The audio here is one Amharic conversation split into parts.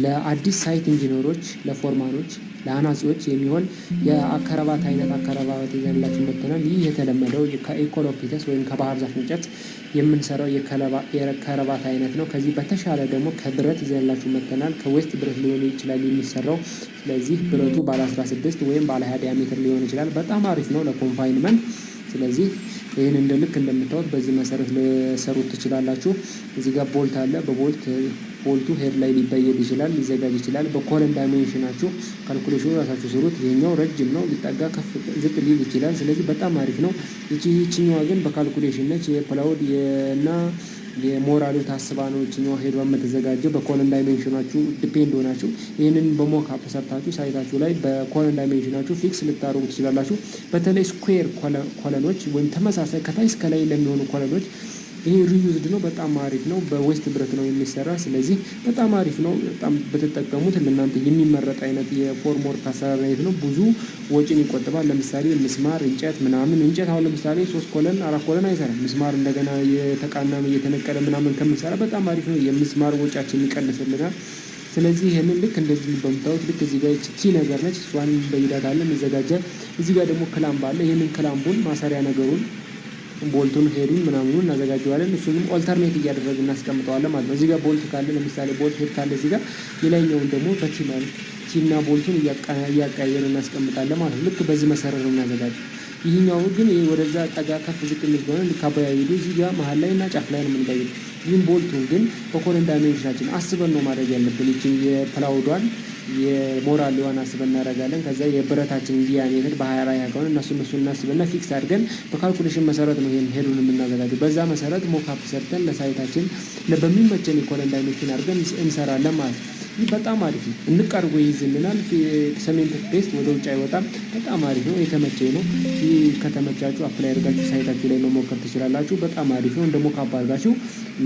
ለአዲስ ሳይት ኢንጂነሮች፣ ለፎርማኖች፣ ለአናጺዎች የሚሆን የአከረባት አይነት አከረባት ይዘንላችሁ መጥተናል። ይህ የተለመደው ከኢኮሎፒተስ ወይም ከባህር ዛፍ እንጨት የምንሰራው የከረባት አይነት ነው። ከዚህ በተሻለ ደግሞ ከብረት ይዘንላችሁ መጥተናል። ከዌስት ብረት ሊሆን ይችላል የሚሰራው። ስለዚህ ብረቱ ባለ 16 ወይም ባለ 20 ዲያሜትር ሊሆን ይችላል። በጣም አሪፍ ነው ለኮንፋይንመንት። ስለዚህ ይህን ልክ እንደምታዩት በዚህ መሰረት ልሰሩት ትችላላችሁ። እዚህ ጋር ቦልት አለ። ቦልቱ ሄድ ላይ ሊበየድ ይችላል፣ ሊዘጋጅ ይችላል። በኮለን ዳይሜንሽናችሁ ካልኩሌሽኑ ራሳችሁ ስሩት። ይሄኛው ረጅም ነው፣ ሊጠጋ ከፍ ዝቅ ሊል ይችላል። ስለዚህ በጣም አሪፍ ነው። ይችኛዋ ግን በካልኩሌሽን ነች። የፕላውድ እና የሞራሉ ታስባ ነው ይችኛዋ ሄዷ የምትዘጋጀው። በኮለን ዳይሜንሽናችሁ ዲፔንድ ሆናችሁ ይህንን በሞካፕ ሰርታችሁ ሳይታችሁ ላይ በኮለን ዳይሜንሽናችሁ ፊክስ ልታደርጉ ትችላላችሁ። በተለይ ስኩዌር ኮለኖች ወይም ተመሳሳይ ከታች እስከ ላይ ለሚሆኑ ኮለኖች ይሄ ሪዩዝድ ነው። በጣም አሪፍ ነው። በዌስት ብረት ነው የሚሰራ። ስለዚህ በጣም አሪፍ ነው። በጣም በተጠቀሙት ለእናንተ የሚመረጥ አይነት የፎርም ወርክ አሰራር አይነት ነው። ብዙ ወጪን ይቆጥባል። ለምሳሌ ምስማር፣ እንጨት ምናምን እንጨት አሁን ለምሳሌ 3 ኮለን 4 ኮለን አይሰራም። ምስማር እንደገና የተቃናመ እየተነቀለ ምናምን ከምንሰራ በጣም አሪፍ ነው። የምስማር ወጪያችን ይቀንስልናል። ስለዚህ ይሄንን ልክ እንደዚህ በምታዩት ልክ እዚህ ጋር ቺ ነገር ነች። እሷን በይዳታለን ይዘጋጃል። እዚህ ጋር ደግሞ ክላምፕ አለ። ይሄንን ክላምፑን ማሰሪያ ነገሩን ቦልቱን ሄዱን ምናምኑን እናዘጋጀዋለን። እሱንም ኦልተርኔት እያደረግን እናስቀምጠዋለን ማለት ነው። እዚህ ጋር ቦልት ካለ ለምሳሌ ቦልት ሄድ ካለ እዚህ ጋር የላይኛውን ደግሞ ቺና ቦልቱን እያቀያየን እናስቀምጣለን ማለት ነው። ልክ በዚህ መሰረት ነው እናዘጋጀው። ይህኛው ግን ይሄ ወደዛ ጠጋ ከፍ ዝቅ የሚል ከሆነ ልክ አበያይዱ እዚህ ጋር መሀል ላይ እና ጫፍ ላይ ነው የምንቀይረው። ይህን ቦልቱን ግን በኮለን ዳይሜንሽናችን አስበን ነው ማድረግ ያለብን። ይችን የፕላውዷን የሞራሊዋን አስበን እናደርጋለን። ከዛ የብረታችን ዲያሜትር በ20 ከሆነ እነሱ እናስበና ፊክስ አድርገን በካልኩሌሽን መሰረት ነው ይሄን ሄዱን የምናዘጋጀው። በዛ መሰረት ሞካፕ ሰርተን ለሳይታችን በሚመቸን የኮለን ዳይሜንሽን አድርገን እንሰራለን ማለት ነው። ይህ በጣም አሪፍ ነው። እንቃርጎ ይይዝልናል። ሰሜንት ፔስት ወደ ውጭ አይወጣም። በጣም አሪፍ ነው። የተመቸኝ ነው። ይህ ከተመቻችሁ አፕላይ አድርጋችሁ ሳይታችሁ ላይ መሞከር ትችላላችሁ። በጣም አሪፍ ነው። እንደ ሞካፕ አድርጋችሁ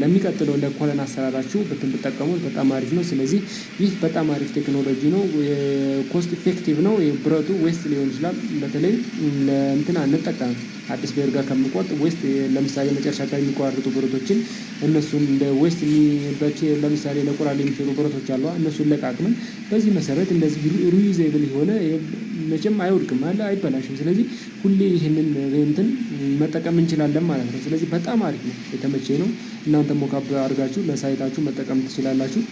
ለሚቀጥለው ለኮለን አሰራራችሁ ብትጠቀሙት በጣም አሪፍ ነው። ስለዚህ ይህ በጣም አሪፍ ቴክኖሎጂ ነው። ኮስት ኢፌክቲቭ ነው። ብረቱ ዌስት ሊሆን ይችላል። በተለይ ለእንትና እንጠቀም አዲስ ቤር ጋር ከምቆርጥ ዌስት ለምሳሌ መጨረሻ ጋር የሚቆራርጡ ብረቶችን እነሱን እንደ ዌስት ለምሳሌ ለቁራል የሚሰሩ ብረቶች አሉ። እነሱን ለቃቅመን በዚህ መሰረት እንደዚህ ሪዩዜብል የሆነ መቼም አይወድቅም አለ አይበላሽም። ስለዚህ ሁሌ ይህንን እንትን መጠቀም እንችላለን ማለት ነው። ስለዚህ በጣም አሪፍ ነው። የተመቼ ነው። እናንተ ሞካፕ አድርጋችሁ ለሳይታችሁ መጠቀም ትችላላችሁ።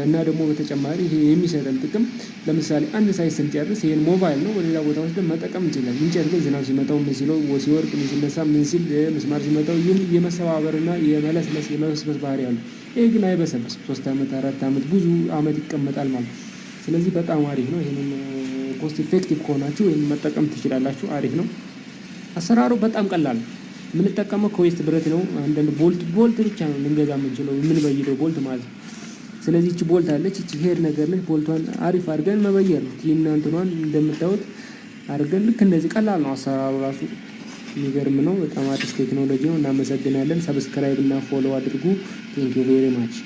እና ደግሞ በተጨማሪ ይሄ የሚሰጠን ጥቅም ለምሳሌ አንድ ሳይት ስንጨርስ ይሄን ሞባይል ነው ወደ ሌላ ቦታ ወስደን መጠቀም እንችላለን። እንጨት ግን ዝናብ ሲመታው ምን ሲለው ሲወርቅ ምን ሲነሳ ምን ሲል ምስማር ሲመታው የመሰባበርና የመለስለስ የመበስበስ ባህሪ አለው። ይሄ ግን አይበሰብስም። 3 ዓመት 4 ዓመት ብዙ ዓመት ይቀመጣል ማለት ነው። ስለዚህ በጣም አሪፍ ነው። ይሄንን ኮስት ኢፌክቲቭ ከሆናችሁ ይሄን መጠቀም ትችላላችሁ። አሪፍ ነው። አሰራሩ በጣም ቀላል ነው። የምንጠቀመው ከዌስት ብረት ነው። አንዳንድ ቦልት ብቻ ነው ልንገዛ የምንችለው የምንበይደው ቦልት ማለት ነው። ስለዚህ እቺ ቦልት አለች። እቺ ሄድ ነገር ነች። ቦልቷን አሪፍ አድርገን መበየር ነው። እናንተን እንደምታዩት አድርገን ልክ እንደዚህ ቀላል ነው አሰራሩ ራሱ የሚገርም ነው። በጣም አዲስ ቴክኖሎጂ ነው። እናመሰግናለን። ሰብስክራይብ እና ፎሎ አድርጉ። ቴንክ ዩ ቬሪ ማች